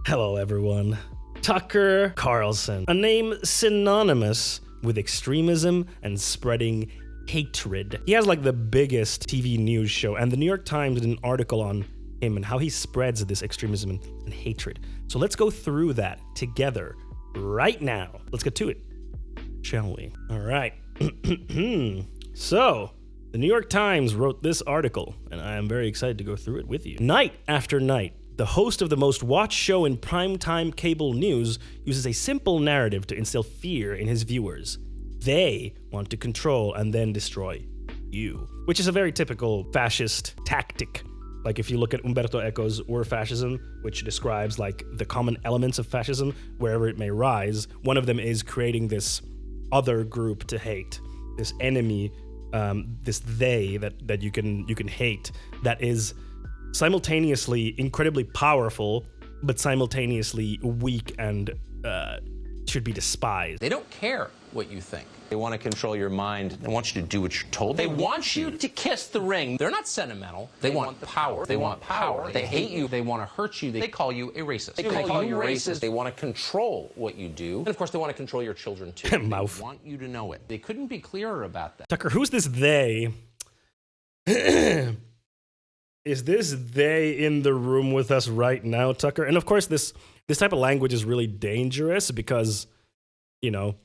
Hello, everyone. Tucker Carlson, a name synonymous with extremism and spreading hatred. He has like the biggest TV news show, and the New York Times did an article on him and how he spreads this extremism and hatred. So let's go through that together right now. Let's get to it, shall we? All right. So, the New York Times wrote this article, and I am very excited to go through it with you. Night after night, the host of the most watched show in primetime cable news uses a simple narrative to instill fear in his viewers. They want to control and then destroy you, which is a very typical fascist tactic. Like if you look at Umberto Eco's Or Fascism, which describes like the common elements of fascism, wherever it may rise, one of them is creating this other group to hate, this enemy, this they that you can hate, that is simultaneously incredibly powerful, but simultaneously weak and should be despised. They don't care what you think. They want to control your mind. They want you to do what you're told. They want you to kiss the ring. They're not sentimental. They want power. They want power. They hate you. They want to hurt you. They call you a racist. They call you racist. They want to control what you do. And of course, they want to control your children too. Mouth. They want you to know it. They couldn't be clearer about that. Tucker, who's this they? Is this they in the room with us right now, Tucker? And of course, this type of language is really dangerous because, you know,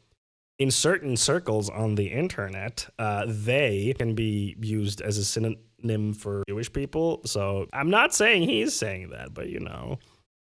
in certain circles on the internet, they can be used as a synonym for Jewish people. So I'm not saying he's saying that, but, you know,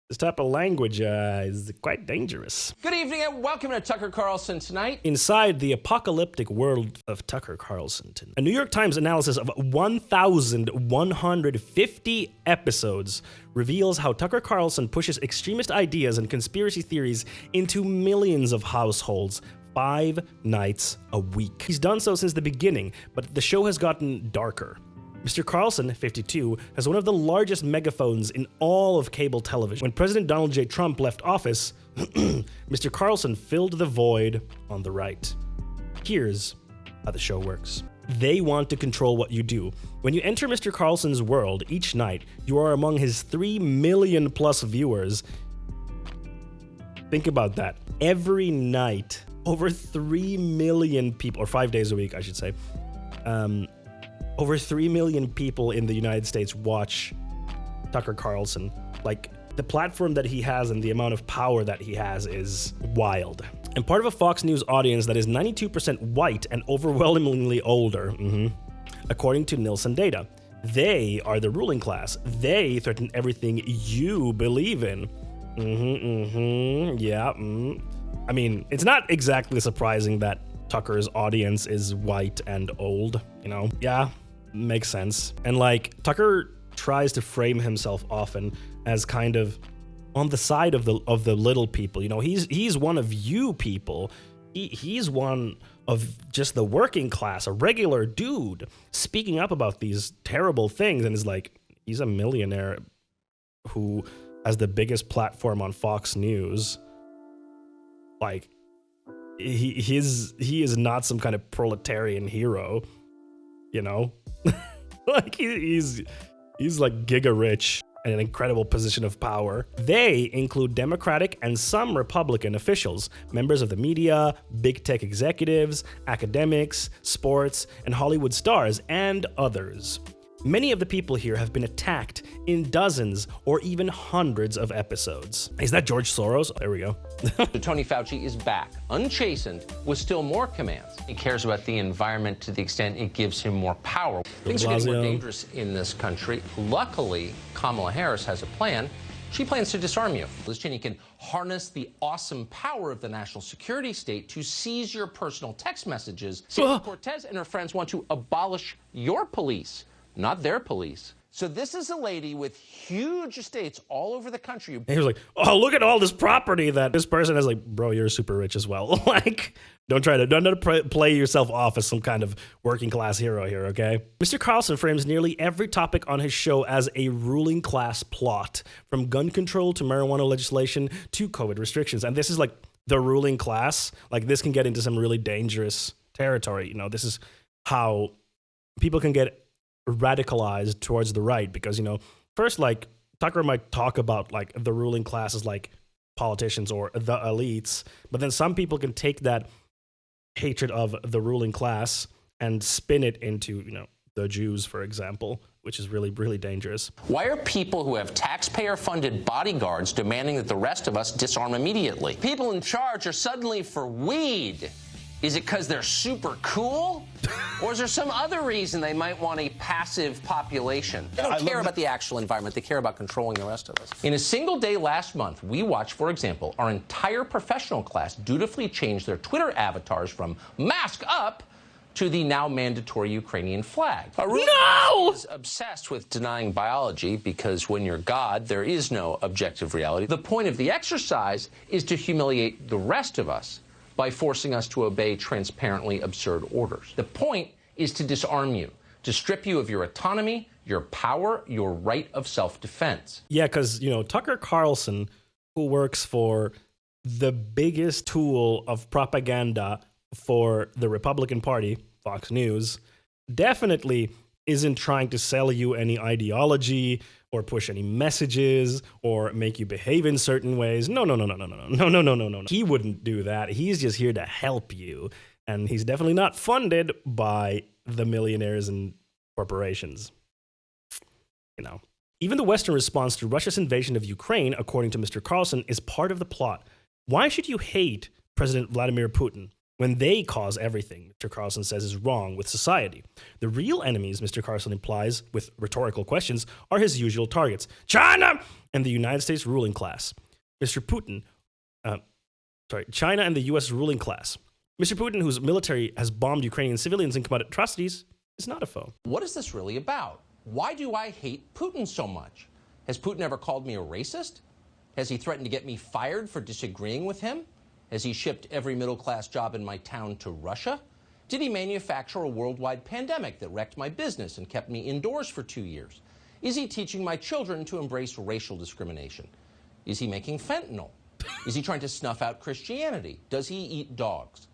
this type of language is quite dangerous. Good evening and welcome to Tucker Carlson Tonight. Inside the apocalyptic world of Tucker Carlson, a New York Times analysis of 1,150 episodes reveals how Tucker Carlson pushes extremist ideas and conspiracy theories into millions of households 5 nights a week. He's done so since the beginning, but the show has gotten darker. Mr. Carlson, 52, has one of the largest megaphones in all of cable television. When President Donald J. Trump left office, Mr. Carlson filled the void on the right. Here's how the show works. They want to control what you do. When you enter Mr. Carlson's world each night, you are among his 3 million plus viewers. Think about that. Every night, over 3 million people, or 5 days a week, I should say, over 3 million people in the United States watch Tucker Carlson. Like, the platform that he has and the amount of power that he has is wild. And part of a Fox News audience that is 92% white and overwhelmingly older, according to Nielsen data. They are the ruling class. They threaten everything you believe in. I mean, it's not exactly surprising that Tucker's audience is white and old, you know? Yeah, makes sense. And like, Tucker tries to frame himself often as kind of on the side of the little people. You know, he's one of you people. He's one of just the working class, a regular dude speaking up about these terrible things, and is like, he's a millionaire who has the biggest platform on Fox News. Like, he is not some kind of proletarian hero, you know? Like, he's like giga rich and an incredible position of power. They include Democratic and some Republican officials, members of the media, big tech executives, academics, sports, and Hollywood stars, and others. Many of the people here have been attacked in dozens or even hundreds of episodes. Is that George Soros? There we go. Tony Fauci is back, unchastened, with still more commands. He cares about the environment to the extent it gives him more power. Things are getting more dangerous in this country. Luckily, Kamala Harris has a plan. She plans to disarm you. Liz Cheney can harness the awesome power of the national security state to seize your personal text messages. Cortez and her friends want to abolish your police, not their police. So this is a lady with huge estates all over the country. And he was like, oh, look at all this property that this person has. Like, bro, you're super rich as well. Like, don't try to play yourself off as some kind of working class hero here, okay? Mr. Carlson frames nearly every topic on his show as a ruling class plot, from gun control to marijuana legislation to COVID restrictions. And this is like the ruling class. Like, this can get into some really dangerous territory. You know, this is how people can get radicalized towards the right, because, you know, first, like, Tucker might talk about like the ruling class as like politicians or the elites, but then some people can take that hatred of the ruling class and spin it into, you know, the Jews, for example, which is really, really dangerous. Why are people who have taxpayer-funded bodyguards demanding that the rest of us disarm immediately? People in charge are suddenly for weed. Is it because they're super cool? Or is there some other reason they might want a passive population? They don't care about the actual environment. They care about controlling the rest of us. In a single day last month, we watched, for example, our entire professional class dutifully change their Twitter avatars from mask up to the now mandatory Ukrainian flag. No! Is obsessed with denying biology because when you're God, there is no objective reality. The point of the exercise is to humiliate the rest of us by forcing us to obey transparently absurd orders. The point is to disarm you, to strip you of your autonomy, your power, your right of self-defense. Yeah, because, you know, Tucker Carlson, who works for the biggest tool of propaganda for the Republican Party, Fox News, definitely isn't trying to sell you any ideology or push any messages or make you behave in certain ways. No. He wouldn't do that. He's just here to help you. And he's definitely not funded by the millionaires and corporations. You know, even the Western response to Russia's invasion of Ukraine, according to Mr. Carlson, is part of the plot. Why should you hate President Vladimir Putin when they cause everything Mr. Carlson says is wrong with society? The real enemies, Mr. Carlson implies with rhetorical questions, are his usual targets: China and the United States ruling class. China and the U.S. ruling class. Mr. Putin, whose military has bombed Ukrainian civilians and committed atrocities, is not a foe. What is this really about? Why do I hate Putin so much? Has Putin ever called me a racist? Has he threatened to get me fired for disagreeing with him? Has he shipped every middle-class job in my town to Russia? Did he manufacture a worldwide pandemic that wrecked my business and kept me indoors for 2 years? Is he teaching my children to embrace racial discrimination? Is he making fentanyl? Is he trying to snuff out Christianity? Does he eat dogs?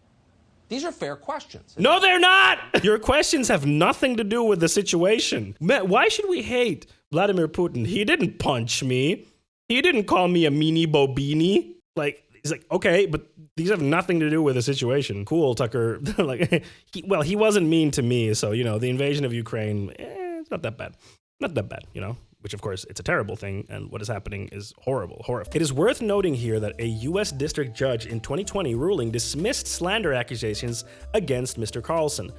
These are fair questions. No, they're not! Your questions have nothing to do with the situation. Why should we hate Vladimir Putin? He didn't punch me. He didn't call me a meanie bobini. Like, he's like, okay, but these have nothing to do with the situation. Cool, Tucker. Like, he wasn't mean to me, so, you know, the invasion of Ukraine, it's not that bad. Not that bad, you know? Which, of course, it's a terrible thing, and what is happening is horrible. It is worth noting here that a U.S. district judge in 2020 ruling dismissed slander accusations against Mr. Carlson.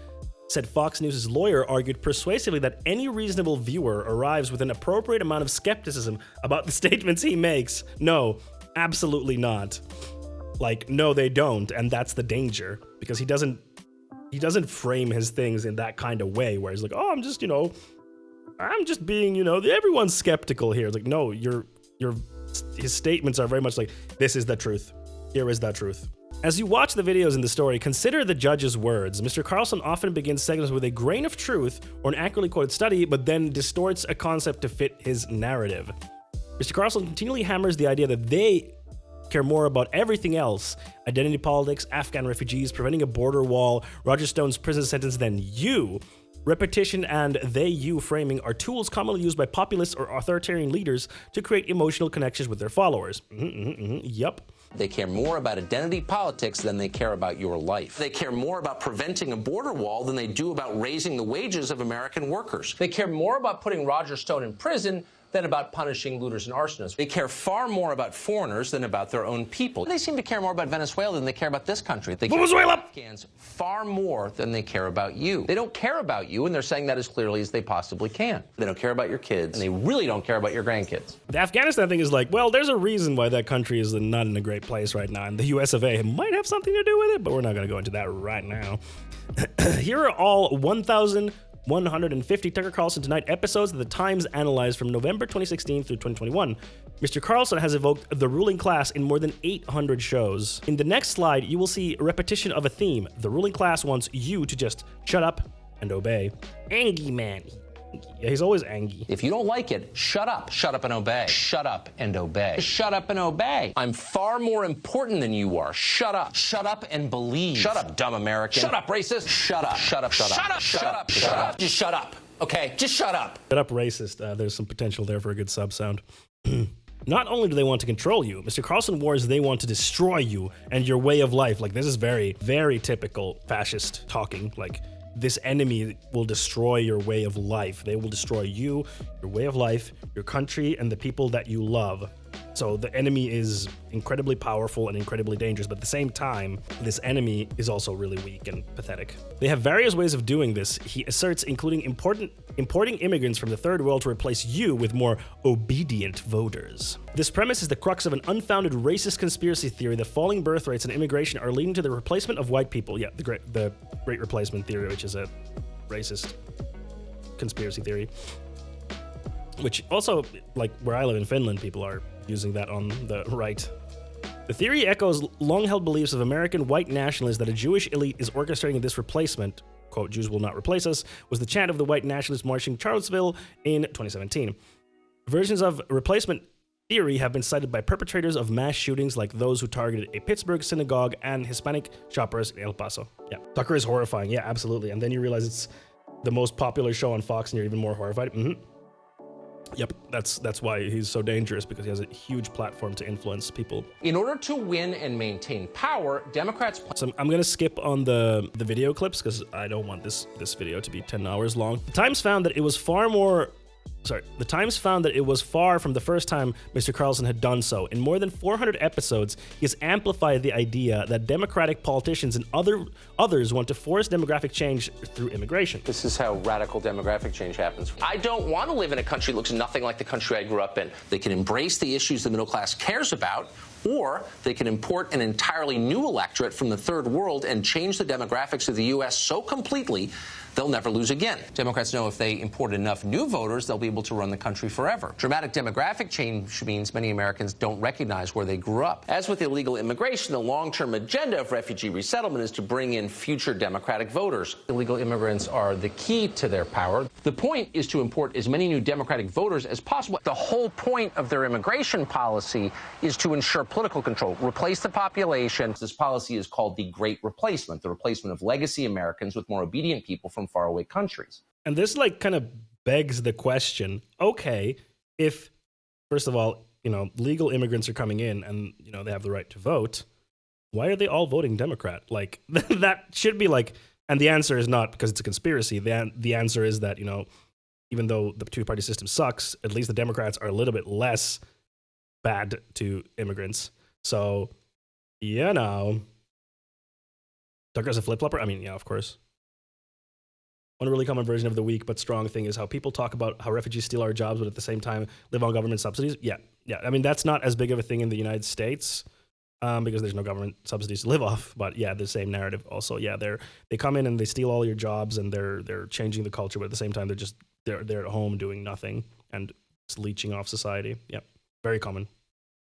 Said Fox News' lawyer argued persuasively that any reasonable viewer arrives with an appropriate amount of skepticism about the statements he makes. No, absolutely not. Like, no, they don't, and that's the danger, because he doesn't frame his things in that kind of way where he's like, oh, I'm just being, everyone's skeptical here. It's like, no, his statements are very much like, this is the truth. Here is the truth. As you watch the videos in the story, consider the judge's words. Mr. Carlson often begins segments with a grain of truth or an accurately quoted study, but then distorts a concept to fit his narrative. Mr. Carlson continually hammers the idea that they care more about everything else: identity politics, Afghan refugees, preventing a border wall, Roger Stone's prison sentence, than you. Repetition and they-you framing are tools commonly used by populist or authoritarian leaders to create emotional connections with their followers. Yup. They care more about identity politics than they care about your life. They care more about preventing a border wall than they do about raising the wages of American workers. They care more about putting Roger Stone in prison than about punishing looters and arsonists. They care far more about foreigners than about their own people. They seem to care more about Venezuela than they care about this country. They care Venezuela! about Afghans far more than they care about you. They don't care about you, and they're saying that as clearly as they possibly can. They don't care about your kids, and they really don't care about your grandkids. The Afghanistan thing is like, well, there's a reason why that country is not in a great place right now, and the US of A might have something to do with it, but we're not going to go into that right now. Here are all 1,150 Tucker Carlson Tonight episodes that the Times analyzed from November 2016 through 2021. Mr. Carlson has evoked the ruling class in more than 800 shows. In the next slide, you will see a repetition of a theme. The ruling class wants you to just shut up and obey. Angie man. Yeah, he's always angry. If you don't like it, shut up. Shut up and obey. Shut up and obey. Shut up and obey. I'm far more important than you are. Shut up. Shut up and believe. Shut up, dumb American. Shut up, racist. Shut up. Shut up, shut up. Shut up, shut up, shut up. Just shut up. okay? Just shut up. Shut up, racist. There's some potential there for a good sub sound. Not only do they want to control you, Mr. Carlson warns they want to destroy you and your way of life. Like, this is very, very typical fascist talking. Like, this enemy will destroy your way of life. They will destroy you, your way of life, your country, and the people that you love. So the enemy is incredibly powerful and incredibly dangerous, but at the same time, this enemy is also really weak and pathetic. They have various ways of doing this, he asserts, including importing immigrants from the third world to replace you with more obedient voters. This premise is the crux of an unfounded racist conspiracy theory that falling birth rates and immigration are leading to the replacement of white people. Yeah, the Great Replacement Theory, which is a racist conspiracy theory. Which also, like where I live in Finland, people are using that on the right. The theory echoes long-held beliefs of American white nationalists that a Jewish elite is orchestrating this replacement. Quote, "Jews will not replace us," was the chant of the white nationalists marching Charlottesville in 2017. Versions of replacement theory have been cited by perpetrators of mass shootings like those who targeted a Pittsburgh synagogue and Hispanic shoppers in El Paso. Yeah, Tucker is horrifying. Yeah, absolutely. And then you realize it's the most popular show on Fox and you're even more horrified. Yep, that's why he's so dangerous, because he has a huge platform to influence people. In order to win and maintain power, Democrats... So I'm gonna skip on the video clips because I don't want this video to be 10 hours long. The Times found that it was far from the first time Mr. Carlson had done so. In more than 400 episodes, he has amplified the idea that Democratic politicians and others want to force demographic change through immigration. This is how radical demographic change happens. I don't want to live in a country that looks nothing like the country I grew up in. They can embrace the issues the middle class cares about, or they can import an entirely new electorate from the third world and change the demographics of the U.S. so completely they'll never lose again. Democrats know if they import enough new voters, they'll be able to run the country forever. Dramatic demographic change means many Americans don't recognize where they grew up. As with illegal immigration, the long-term agenda of refugee resettlement is to bring in future Democratic voters. Illegal immigrants are the key to their power. The point is to import as many new Democratic voters as possible. The whole point of their immigration policy is to ensure political control, replace the population. This policy is called the Great Replacement, the replacement of legacy Americans with more obedient people from faraway countries. And this like kind of begs the question, okay, if first of all, legal immigrants are coming in and, they have the right to vote, why are they all voting Democrat? Like that should be like, and the answer is not because it's a conspiracy. The answer is that, even though the two-party system sucks, at least the Democrats are a little bit less bad to immigrants. So, Tucker's a flip-flopper? I mean, yeah, of course. One really common version of the weak but strong thing is how people talk about how refugees steal our jobs, but at the same time live on government subsidies. Yeah. I mean, that's not as big of a thing in the United States because there's no government subsidies to live off. But yeah, the same narrative also. Yeah, they come in and they steal all your jobs and they're changing the culture, but at the same time they're at home doing nothing and just leeching off society. Yeah, very common.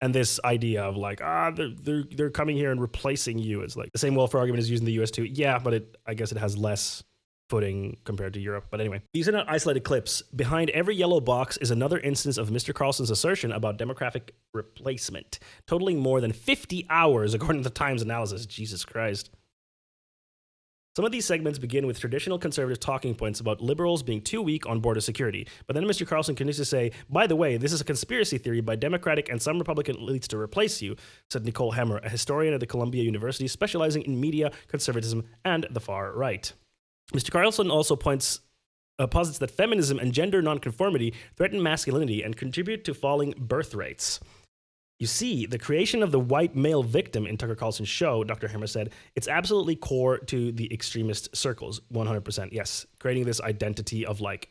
And this idea of like, they're coming here and replacing you. It's like the same welfare argument is used in the US too. Yeah, but I guess it has less footing compared to Europe. But anyway, these are not isolated clips. Behind every yellow box is another instance of Mr. Carlson's assertion about demographic replacement, totaling more than 50 hours, according to the Times analysis. Jesus Christ. Some of these segments begin with traditional conservative talking points about liberals being too weak on border security. But then Mr. Carlson continues to say, by the way, this is a conspiracy theory by Democratic and some Republican elites to replace you, said Nicole Hemmer, a historian at the Columbia University specializing in media, conservatism, and the far right. Mr. Carlson also posits that feminism and gender nonconformity threaten masculinity and contribute to falling birth rates. You see, the creation of the white male victim in Tucker Carlson's show, Dr. Hammer said, it's absolutely core to the extremist circles, 100%. Yes, creating this identity of like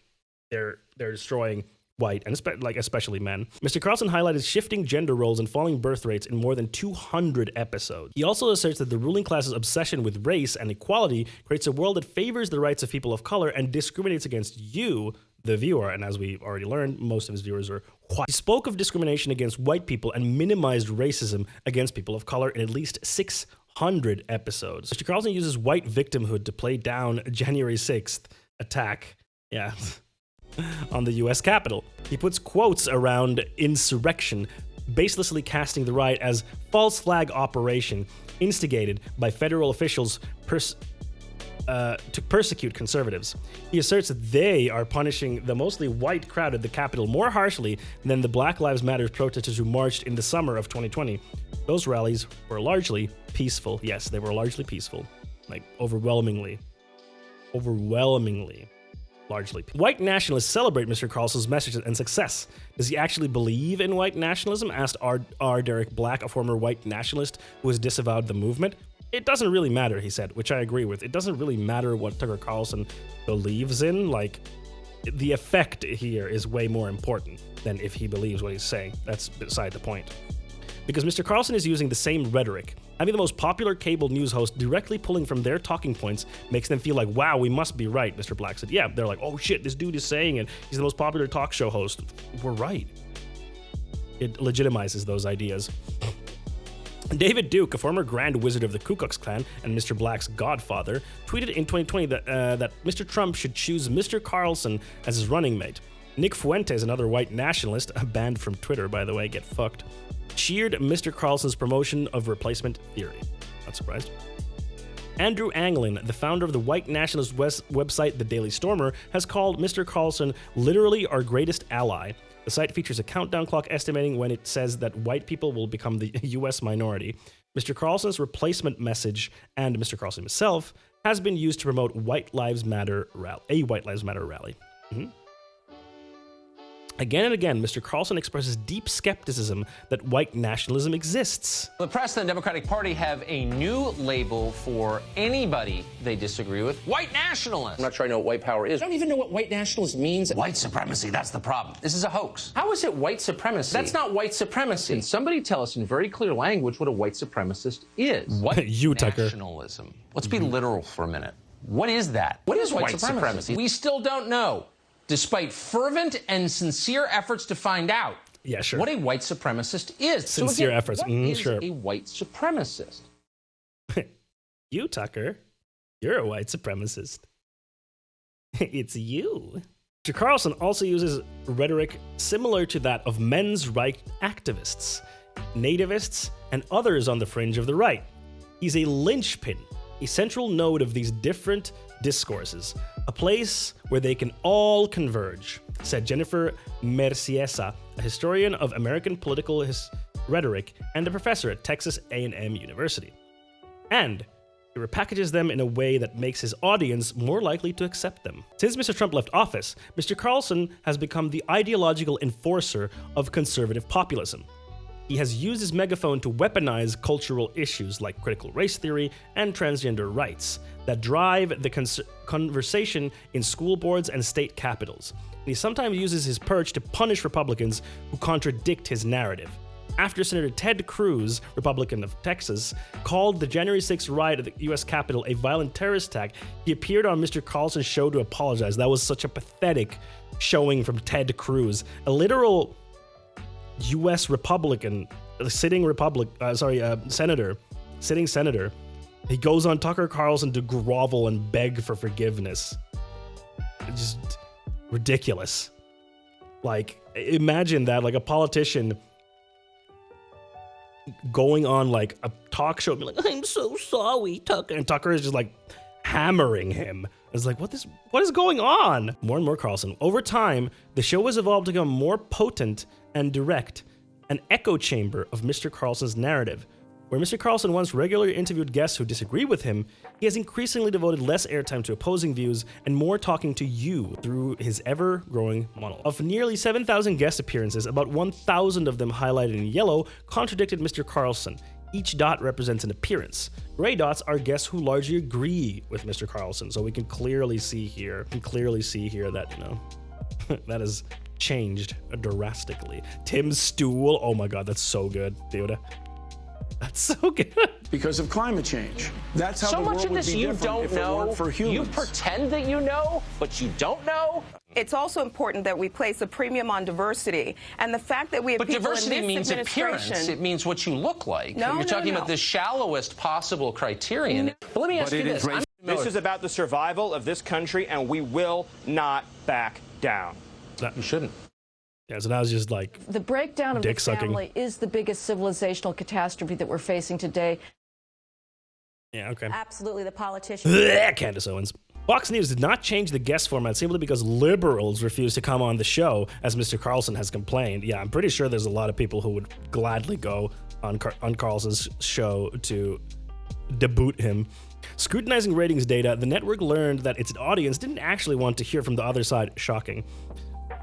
they're destroying white and especially men. Mr. Carlson highlighted shifting gender roles and falling birth rates in more than 200 episodes. He also asserts that the ruling class's obsession with race and equality creates a world that favors the rights of people of color and discriminates against you, the viewer. And as we already learned, most of his viewers are white. He spoke of discrimination against white people and minimized racism against people of color in at least 600 episodes. Mr. Carlson uses white victimhood to play down January 6th attack. Yeah. On the US Capitol. He puts quotes around insurrection, baselessly casting the riot as false flag operation instigated by federal officials to persecute conservatives. He asserts that they are punishing the mostly white crowd at the Capitol more harshly than the Black Lives Matter protesters who marched in the summer of 2020. Those rallies were largely peaceful. Yes, they were largely peaceful. Like, overwhelmingly. Largely. White nationalists celebrate Mr. Carlson's message and success. Does he actually believe in white nationalism? Asked R. Derek Black, a former white nationalist who has disavowed the movement. It doesn't really matter, he said, which I agree with. It doesn't really matter what Tucker Carlson believes in. Like, the effect here is way more important than if he believes what he's saying. That's beside the point. Because Mr. Carlson is using the same rhetoric. Having the most popular cable news host directly pulling from their talking points makes them feel like, wow, we must be right, Mr. Black said. Yeah, they're like, oh shit, this dude is saying it. He's the most popular talk show host. We're right. It legitimizes those ideas. David Duke, a former Grand Wizard of the Ku Klux Klan and Mr. Black's godfather, tweeted in 2020 that Mr. Trump should choose Mr. Carlson as his running mate. Nick Fuentes, another white nationalist, banned from Twitter, by the way, get fucked, cheered Mr. Carlson's promotion of replacement theory. Not surprised. Andrew Anglin, the founder of the white nationalist website The Daily Stormer, has called Mr. Carlson literally our greatest ally. The site features a countdown clock estimating when it says that white people will become the U.S. minority. Mr. Carlson's replacement message, and Mr. Carlson himself, has been used to promote a White Lives Matter rally. Again and again, Mr. Carlson expresses deep skepticism that white nationalism exists. The press and the Democratic Party have a new label for anybody they disagree with: white nationalist. I'm not sure I know what white power is. I don't even know what white nationalist means. White supremacy, that's the problem. This is a hoax. How is it white supremacy? That's not white supremacy. Can somebody tell us in very clear language what a white supremacist is? What You, Tucker. Nationalism. Let's be literal for a minute. What is that? What is white supremacy? We still don't know, despite fervent and sincere efforts to find out what a white supremacist is. Sincere efforts. What is sure. a white supremacist? You, Tucker. You're a white supremacist. It's you. Mr. Carlson also uses rhetoric similar to that of men's right activists, nativists, and others on the fringe of the right. He's a linchpin, a central node of these different discourses, a place where they can all converge, said Jennifer Merciesa, a historian of American political rhetoric and a professor at Texas A&M University. And he repackages them in a way that makes his audience more likely to accept them. Since Mr. Trump left office, Mr. Carlson has become the ideological enforcer of conservative populism. He has used his megaphone to weaponize cultural issues like critical race theory and transgender rights that drive the conversation in school boards and state capitals. And he sometimes uses his perch to punish Republicans who contradict his narrative. After Senator Ted Cruz, Republican of Texas, called the January 6th riot at the U.S. Capitol a violent terrorist attack, he appeared on Mr. Carlson's show to apologize. That was such a pathetic showing from Ted Cruz, a literal U.S. Republican, sitting senator. He goes on Tucker Carlson to grovel and beg for forgiveness. It's just ridiculous. Like, imagine that, like a politician going on like a talk show, being like, I'm so sorry, Tucker. And Tucker is just like hammering him. It's like, what is going on? More and more Carlson. Over time, the show has evolved to become more potent and direct, an echo chamber of Mr. Carlson's narrative. Where Mr. Carlson once regularly interviewed guests who disagree with him, he has increasingly devoted less airtime to opposing views and more talking to you through his ever-growing monologue. Of nearly 7,000 guest appearances, about 1,000 of them highlighted in yellow contradicted Mr. Carlson. Each dot represents an appearance. Gray dots are guests who largely agree with Mr. Carlson, so we can clearly see here that, that has changed drastically. Tim Stool, oh my god, that's so good, dude. That's so good. Because of climate change. That's how so the much world of would this be you different don't if it know. weren't for humans. You pretend that you know, but you don't know. It's also important that we place a premium on diversity, and the fact that we have but people diversity in this means appearance. It means what you look like. You're talking about the shallowest possible criterion. But let me ask you this. This is about the survival of this country, and we will not back down. You shouldn't. Yeah, so now it's just like the breakdown of the sucking. family is the biggest civilizational catastrophe that we're facing today. Yeah, okay. Absolutely, the politician. Candace Owens. Fox News did not change the guest format simply because liberals refused to come on the show, as Mr. Carlson has complained. Yeah, I'm pretty sure there's a lot of people who would gladly go on Carlson's show to deboot him. Scrutinizing ratings data, the network learned that its audience didn't actually want to hear from the other side. Shocking.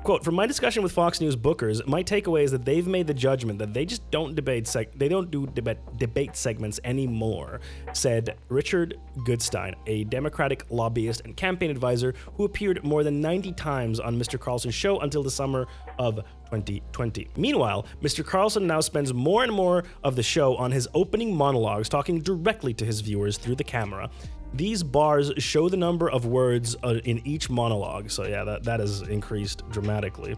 Quote, from my discussion with Fox News bookers, my takeaway is that they've made the judgment that they just don't do debate segments anymore, said Richard Goodstein, a Democratic lobbyist and campaign advisor who appeared more than 90 times on Mr. Carlson's show until the summer of 2020. Meanwhile, Mr. Carlson now spends more and more of the show on his opening monologues, talking directly to his viewers through the camera. These bars show the number of words in each monologue, so yeah, that has increased dramatically.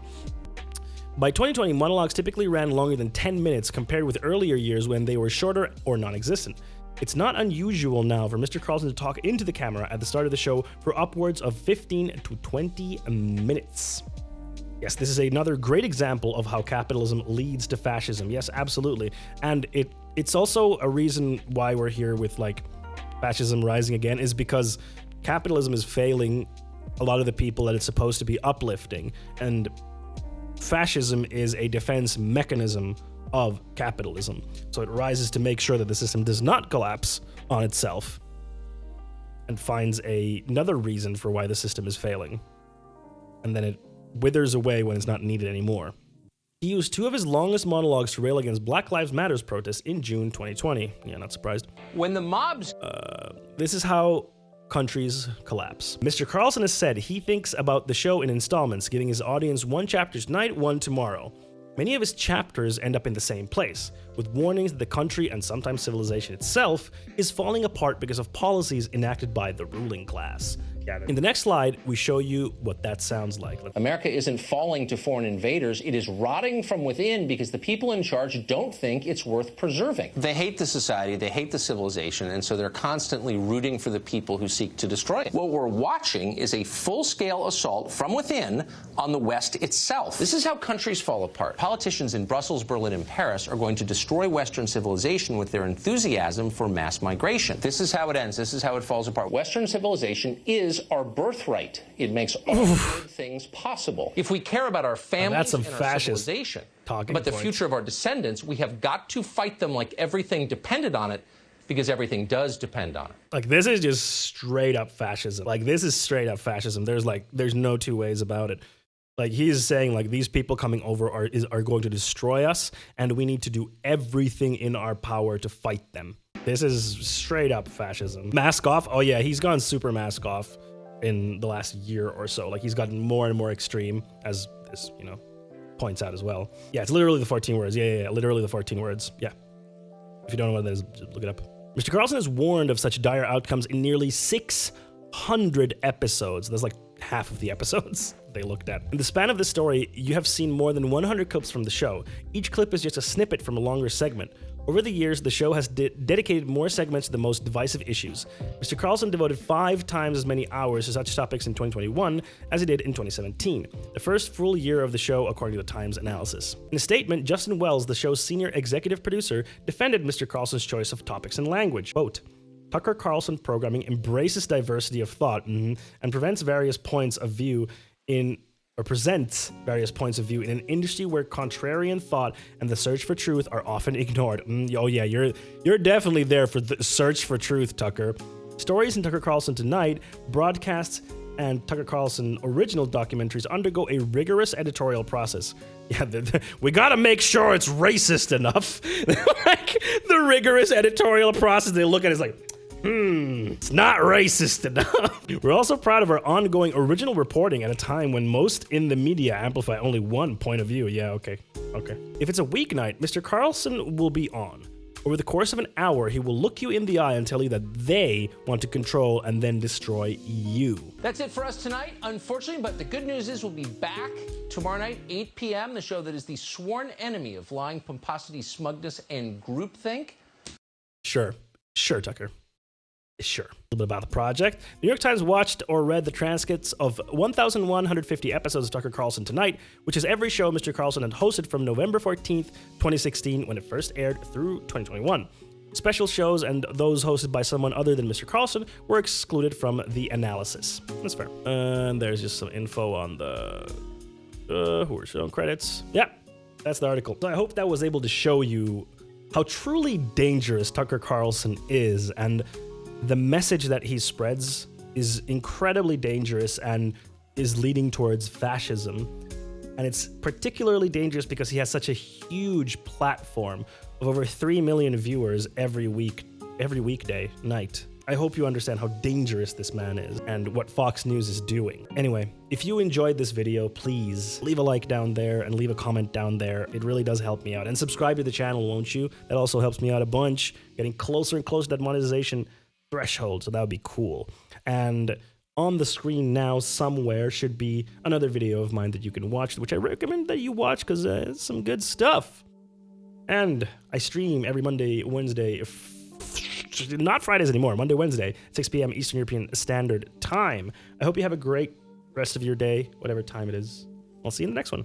By 2020, monologues typically ran longer than 10 minutes compared with earlier years when they were shorter or non-existent. It's not unusual now for Mr. Carlson to talk into the camera at the start of the show for upwards of 15 to 20 minutes. Yes, this is another great example of how capitalism leads to fascism. Yes, absolutely. And it's also a reason why we're here with, like, fascism rising again, is because capitalism is failing a lot of the people that it's supposed to be uplifting, and fascism is a defense mechanism of capitalism. So it rises to make sure that the system does not collapse on itself and finds another reason for why the system is failing. And then it withers away when it's not needed anymore. He used two of his longest monologues to rail against Black Lives Matter protests in June 2020. Yeah, not surprised. When the mobs... This is how countries collapse. Mr. Carlson has said he thinks about the show in installments, giving his audience one chapter tonight, one tomorrow. Many of his chapters end up in the same place, with warnings that the country and sometimes civilization itself is falling apart because of policies enacted by the ruling class. In the next slide, we show you what that sounds like. America isn't falling to foreign invaders. It is rotting from within because the people in charge don't think it's worth preserving. They hate the society, they hate the civilization, and so they're constantly rooting for the people who seek to destroy it. What we're watching is a full-scale assault from within on the West itself. This is how countries fall apart. Politicians in Brussels, Berlin, and Paris are going to destroy Western civilization with their enthusiasm for mass migration. This is how it ends. This is how it falls apart. Western civilization is our birthright. It makes all good things possible. If we care about our families and our fascist civilization, talking but the points. future of our descendants, we have got to fight them like everything depended on it, because everything does depend on it. Like, this is just straight up fascism. Like, this is straight up fascism. There's no two ways about it. Like, he's saying, like, these people coming over are going to destroy us, and we need to do everything in our power to fight them. This is straight up fascism. Mask off? Oh yeah, he's gone super mask off in the last year or so. Like, he's gotten more and more extreme, as this, points out as well. Yeah, it's literally the 14 words. Yeah, literally the 14 words. Yeah. If you don't know what that is, just look it up. Mr. Carlson has warned of such dire outcomes in nearly 600 episodes. That's like half of the episodes they looked at. In the span of this story, you have seen more than 100 clips from the show. Each clip is just a snippet from a longer segment. Over the years, the show has dedicated more segments to the most divisive issues. Mr. Carlson devoted 5 times as many hours to such topics in 2021 as he did in 2017, the first full year of the show according to the Times analysis. In a statement, Justin Wells, the show's senior executive producer, defended Mr. Carlson's choice of topics and language. Quote, Tucker Carlson programming embraces diversity of thought and presents various points of view in an industry where contrarian thought and the search for truth are often ignored. Oh yeah, you're definitely there for the search for truth, Tucker. Stories in Tucker Carlson Tonight, broadcasts, and Tucker Carlson original documentaries undergo a rigorous editorial process. Yeah, we gotta make sure it's racist enough. Like, the rigorous editorial process, they look at it, it's like, it's not racist enough. We're also proud of our ongoing original reporting at a time when most in the media amplify only one point of view. Yeah, okay. If it's a weeknight, Mr. Carlson will be on. Over the course of an hour, he will look you in the eye and tell you that they want to control and then destroy you. That's it for us tonight, unfortunately, but the good news is we'll be back tomorrow night, 8 p.m., the show that is the sworn enemy of lying, pomposity, smugness, and groupthink. Sure, Tucker. Sure. A little bit about the project. The New York Times watched or read the transcripts of 1,150 episodes of Tucker Carlson Tonight, which is every show Mr. Carlson had hosted from November 14th, 2016, when it first aired, through 2021. Special shows and those hosted by someone other than Mr. Carlson were excluded from the analysis. That's fair. And there's just some info on the who are shown credits. Yeah, that's the article. So I hope that was able to show you how truly dangerous Tucker Carlson is, and the message that he spreads is incredibly dangerous and is leading towards fascism. And it's particularly dangerous because he has such a huge platform of over 3 million viewers every weekday night. I hope you understand how dangerous this man is and what Fox News is doing. Anyway, if you enjoyed this video, please leave a like down there and leave a comment down there. It really does help me out. And subscribe to the channel, won't you? That also helps me out a bunch, getting closer and closer to that monetization threshold, so that would be cool. And on the screen now somewhere should be another video of mine that you can watch, which I recommend that you watch because it's some good stuff. And I stream every Monday, Wednesday, not Fridays anymore, Monday, Wednesday, 6 p.m. Eastern European Standard Time. I hope you have a great rest of your day, whatever time it is. I'll see you in the next one.